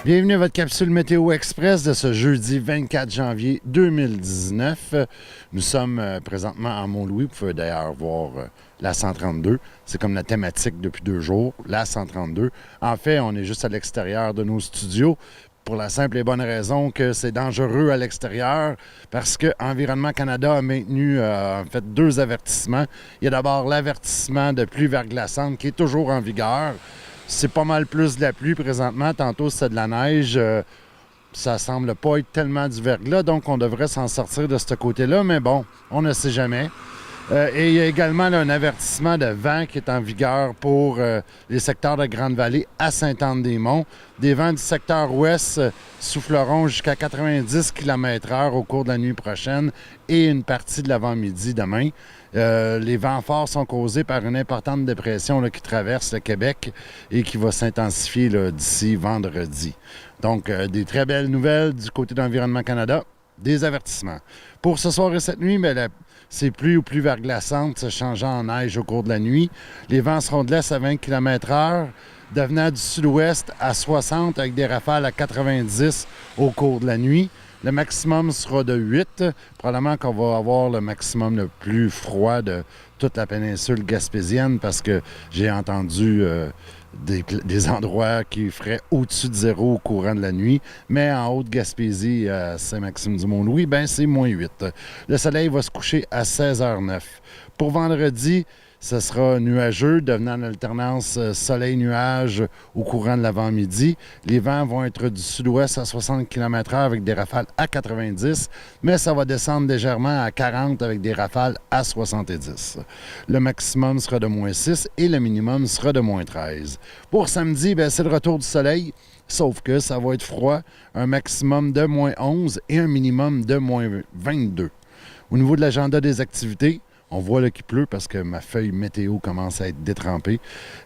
Bienvenue à votre capsule Météo Express de ce jeudi 24 janvier 2019. Nous sommes présentement à Mont-Louis. Vous pouvez d'ailleurs voir la 132. C'est comme la thématique depuis 2 jours, la 132. En fait, on est juste à l'extérieur de nos studios pour la simple et bonne raison que c'est dangereux à l'extérieur parce que Environnement Canada a maintenu en fait 2 avertissements. Il y a d'abord l'avertissement de pluie verglaçante qui est toujours en vigueur. C'est pas mal plus de la pluie présentement. Tantôt, c'était de la neige. Ça semble pas être tellement du verglas, donc on devrait s'en sortir de ce côté-là. Mais bon, on ne sait jamais. Et il y a également là, un avertissement de vent qui est en vigueur pour les secteurs de Grande-Vallée à Sainte-Anne-des-Monts. Des vents du secteur ouest souffleront jusqu'à 90 km/h au cours de la nuit prochaine et une partie de l'avant-midi demain. Les vents forts sont causés par une importante dépression là, qui traverse le Québec et qui va s'intensifier d'ici vendredi. Donc, des très belles nouvelles du côté d'Environnement Canada, des avertissements. Pour ce soir et cette nuit, ces pluies ou pluies verglaçantes se changeant en neige au cours de la nuit. Les vents seront de l'est à 20 km/h, devenant du sud-ouest à 60 avec des rafales à 90 au cours de la nuit. Le maximum sera de 8. Probablement qu'on va avoir le maximum le plus froid de toute la péninsule gaspésienne parce que j'ai entendu des endroits qui feraient au-dessus de 0 au courant de la nuit. Mais en Haute-Gaspésie, à Saint-Maxime-du-Mont-Louis, c'est moins 8. Le soleil va se coucher à 16h09. Pour vendredi, ce sera nuageux, devenant une alternance soleil-nuage au courant de l'avant-midi. Les vents vont être du sud-ouest à 60 km/h avec des rafales à 90, mais ça va descendre légèrement à 40 avec des rafales à 70. Le maximum sera de moins 6 et le minimum sera de moins 13. Pour samedi, c'est le retour du soleil, sauf que ça va être froid, un maximum de moins 11 et un minimum de moins 22. Au niveau de l'agenda des activités, on voit là qu'il pleut parce que ma feuille météo commence à être détrempée.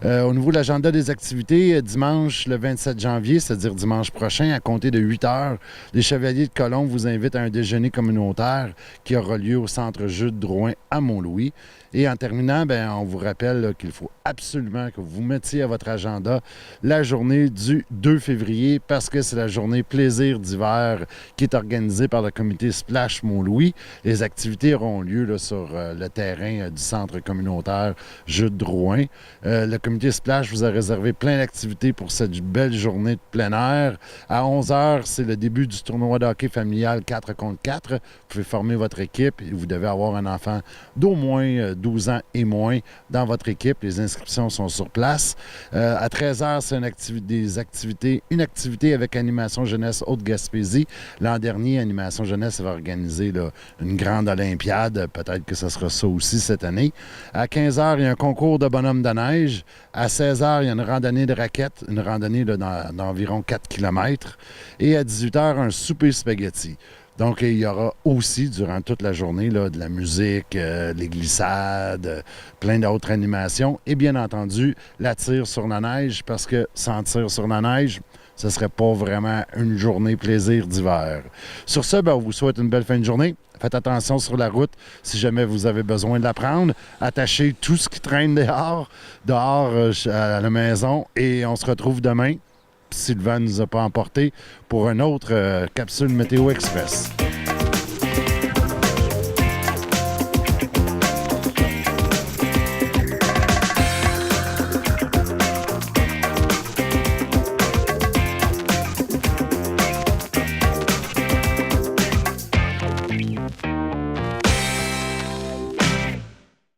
Au niveau de l'agenda des activités, dimanche le 27 janvier, c'est-à-dire dimanche prochain, à compter de 8 heures, les Chevaliers de Colomb vous invitent à un déjeuner communautaire qui aura lieu au centre Jules Drouin à Mont-Louis. Et en terminant, on vous rappelle qu'il faut absolument que vous mettiez à votre agenda la journée du 2 février parce que c'est la journée plaisir d'hiver qui est organisée par le comité Splash Mont-Louis. Les activités auront lieu là, sur le terrain du centre communautaire Jules Drouin. Le comité Splash vous a réservé plein d'activités pour cette belle journée de plein air. À 11h, c'est le début du tournoi de hockey familial 4 contre 4. Vous pouvez former votre équipe et vous devez avoir un enfant d'au moins 12 ans et moins dans votre équipe. Les inscriptions sont sur place. À 13h, c'est une activité avec Animation Jeunesse Haute-Gaspésie. L'an dernier, Animation Jeunesse va organiser là, une grande olympiade. Peut-être que ce sera ça aussi cette année. À 15h, il y a un concours de bonhomme de neige. À 16h, il y a une randonnée de raquettes, une randonnée d'environ 4 km. Et à 18h, un souper spaghetti. Donc, il y aura aussi, durant toute la journée, là, de la musique, les glissades, plein d'autres animations. Et bien entendu, la tire sur la neige, parce que sans tir sur la neige, ce ne serait pas vraiment une journée plaisir d'hiver. Sur ce, on vous souhaite une belle fin de journée. Faites attention sur la route si jamais vous avez besoin de la prendre. Attachez tout ce qui traîne dehors à la maison. Et on se retrouve demain. Si le vent ne nous a pas emporté pour une autre capsule Météo Express.